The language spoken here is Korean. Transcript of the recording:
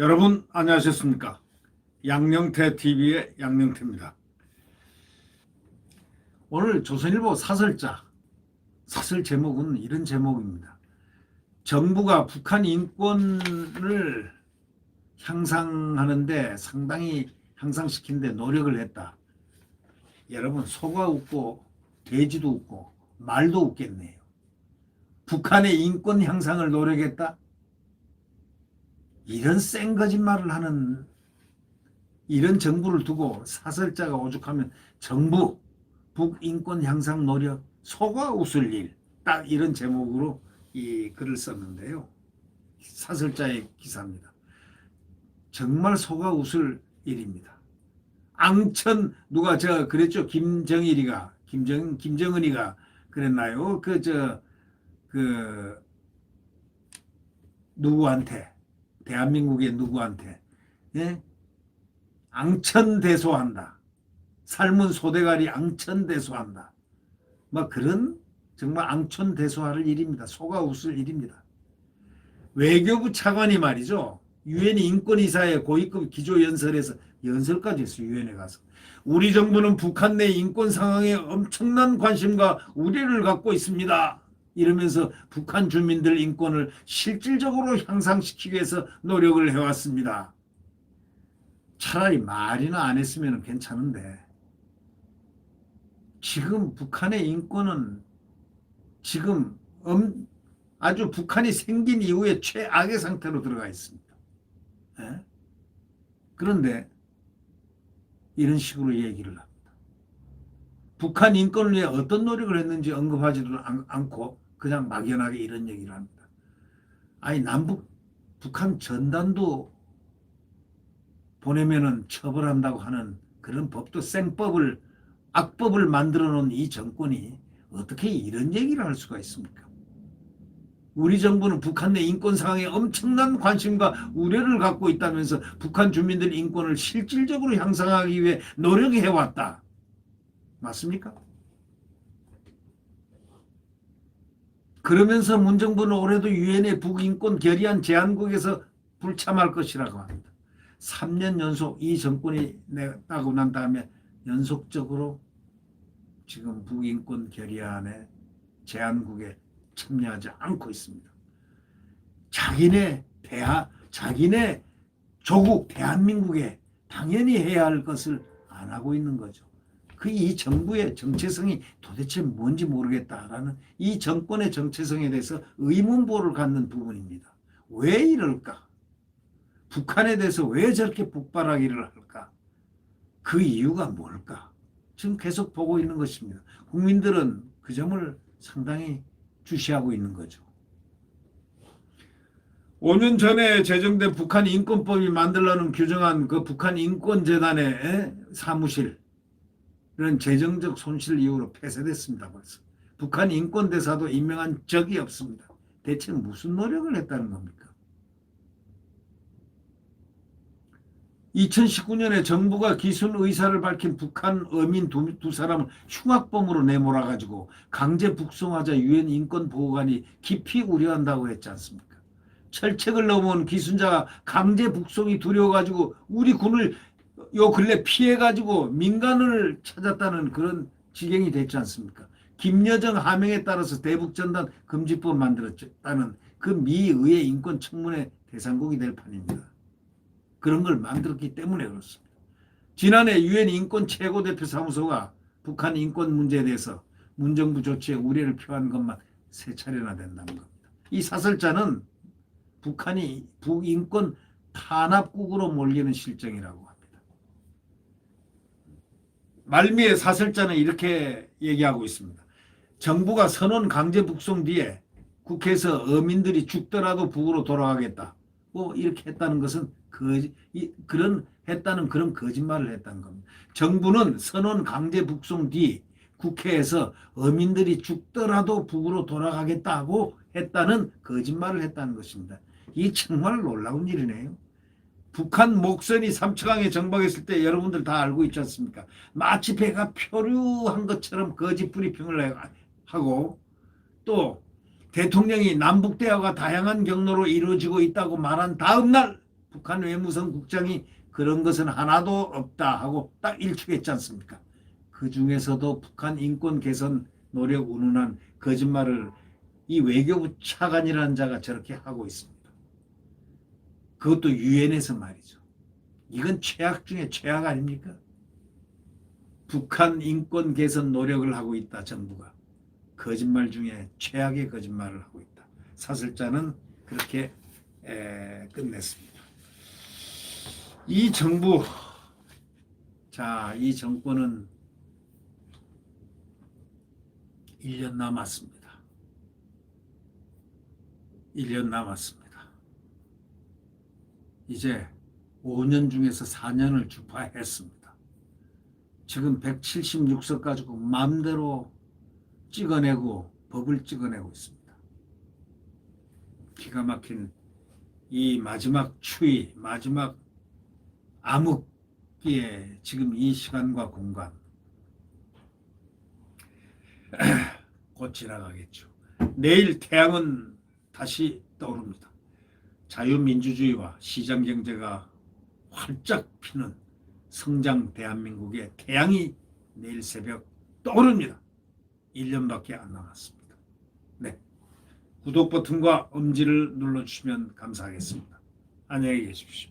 여러분 안녕하셨습니까? 양영태 TV의 양영태입니다. 오늘 조선일보 사설 제목은 이런 제목입니다. 정부가 북한 인권을 향상하는데 상당히 향상시키는데 노력을 했다. 여러분 소가 웃고 돼지도 웃고 말도 웃겠네요. 북한의 인권 향상을 노력했다? 이런 센 거짓말을 하는 이런 정부를 두고 사설자가 오죽하면 정부 북인권 향상 노력 소가 웃을 일, 딱 이런 제목으로 이 글을 썼는데요. 사설자의 기사입니다. 정말 소가 웃을 일입니다. 앙천 누가 그랬죠? 김정은이가 그랬나요? 누구한테 대한민국의 누구한테 예? 앙천대소한다. 삶은 소대가리 앙천대소한다. 뭐 그런 정말 앙천대소할 일입니다. 소가 웃을 일입니다. 외교부 차관이 말이죠. 유엔 인권이사회 고위급 기조연설에서 연설까지 했어요. 유엔에 가서. 우리 정부는 북한 내 인권 상황에 엄청난 관심과 우려를 갖고 있습니다. 이러면서 북한 주민들 인권을 실질적으로 향상시키기 위해서 노력을 해왔습니다. 차라리 말이나 안 했으면 괜찮은데 지금 북한의 인권은 지금 아주 북한이 생긴 이후에 최악의 상태로 들어가 있습니다. 예? 그런데 이런 식으로 얘기를 합니다. 북한 인권을 위해 어떤 노력을 했는지 언급하지도 않고 그냥 막연하게 이런 얘기를 합니다. 아니 북한 전단도 보내면은 처벌한다고 하는 그런 법도 악법을 만들어 놓은 이 정권이 어떻게 이런 얘기를 할 수가 있습니까? 우리 정부는 북한 내 인권 상황에 엄청난 관심과 우려를 갖고 있다면서 북한 주민들 인권을 실질적으로 향상하기 위해 노력해왔다. 맞습니까? 그러면서 문정부는 올해도 유엔의 북인권 결의안 제안국에서 불참할 것이라고 합니다. 3년 연속 이 정권이 내다고 난 다음에 연속적으로 지금 북인권 결의안의 제안국에 참여하지 않고 있습니다. 자기네 조국 대한민국에 당연히 해야 할 것을 안 하고 있는 거죠. 이 정부의 정체성이 도대체 뭔지 모르겠다라는 이 정권의 정체성에 대해서 의문부호를 갖는 부분입니다. 왜 이럴까? 북한에 대해서 왜 저렇게 북발하기를 할까? 그 이유가 뭘까? 지금 계속 보고 있는 것입니다. 국민들은 그 점을 상당히 주시하고 있는 거죠. 5년 전에 제정된 북한 인권법이 만들려는 규정한 그 북한 인권재단의 사무실 이런 재정적 손실 이후로 폐쇄됐습니다. 벌써. 북한 인권대사도 임명한 적이 없습니다. 대체 무슨 노력을 했다는 겁니까? 2019년에 정부가 기순 의사를 밝힌 북한 어민 두 사람을 흉악범으로 내몰아가지고 강제 북송하자 유엔 인권보호관이 깊이 우려한다고 했지 않습니까? 철책을 넘은 기순자가 강제 북송이 두려워가지고 우리 군을 요 근래 피해가지고 민간을 찾았다는 그런 지경이 됐지 않습니까? 김여정 하명에 따라서 대북전단 금지법 만들었다는 그 미의회 인권청문회 대상국이 될 판입니다. 그런 걸 만들었기 때문에 그렇습니다. 지난해 유엔 인권 최고대표 사무소가 북한 인권 문제에 대해서 문정부 조치에 우려를 표한 것만 3차례나 된다는 겁니다. 이 사설자는 북한이 북인권 탄압국으로 몰리는 실정이라고 합니다. 말미에 사설자는 이렇게 얘기하고 있습니다. 정부가 선언 강제 북송 뒤에 국회에서 어민들이 죽더라도 북으로 돌아가겠다. 이렇게 했다는 것은 했다는 그런 거짓말을 했다는 겁니다. 정부는 선언 강제 북송 뒤 국회에서 어민들이 죽더라도 북으로 돌아가겠다고 했다는 거짓말을 했다는 것입니다. 이 정말 놀라운 일이네요. 북한 목선이 삼척항에 정박했을 때 여러분들 다 알고 있지 않습니까? 마치 배가 표류한 것처럼 거짓 브리핑을 하고 또 대통령이 남북 대화가 다양한 경로로 이루어지고 있다고 말한 다음 날 북한 외무성 국장이 그런 것은 하나도 없다 하고 딱 일축했지 않습니까? 그 중에서도 북한 인권 개선 노력 운운한 거짓말을 이 외교부 차관이라는 자가 저렇게 하고 있습니다. 그것도 유엔에서 말이죠. 이건 최악 중에 최악 아닙니까? 북한 인권 개선 노력을 하고 있다, 정부가. 거짓말 중에 최악의 거짓말을 하고 있다. 사설자는 그렇게 끝냈습니다. 이 정부, 이 정권은 1년 남았습니다. 1년 남았습니다. 이제 5년 중에서 4년을 주파했습니다. 지금 176석 가지고 마음대로 찍어내고 법을 찍어내고 있습니다. 기가 막힌 이 마지막 추위, 마지막 암흑기에 지금 이 시간과 공간 곧 지나가겠죠. 내일 태양은 다시 떠오릅니다. 자유민주주의와 시장경제가 활짝 피는 성장 대한민국의 태양이 내일 새벽 떠오릅니다. 1년밖에 안 남았습니다. 네, 구독 버튼과 엄지를 눌러주시면 감사하겠습니다. 안녕히 계십시오.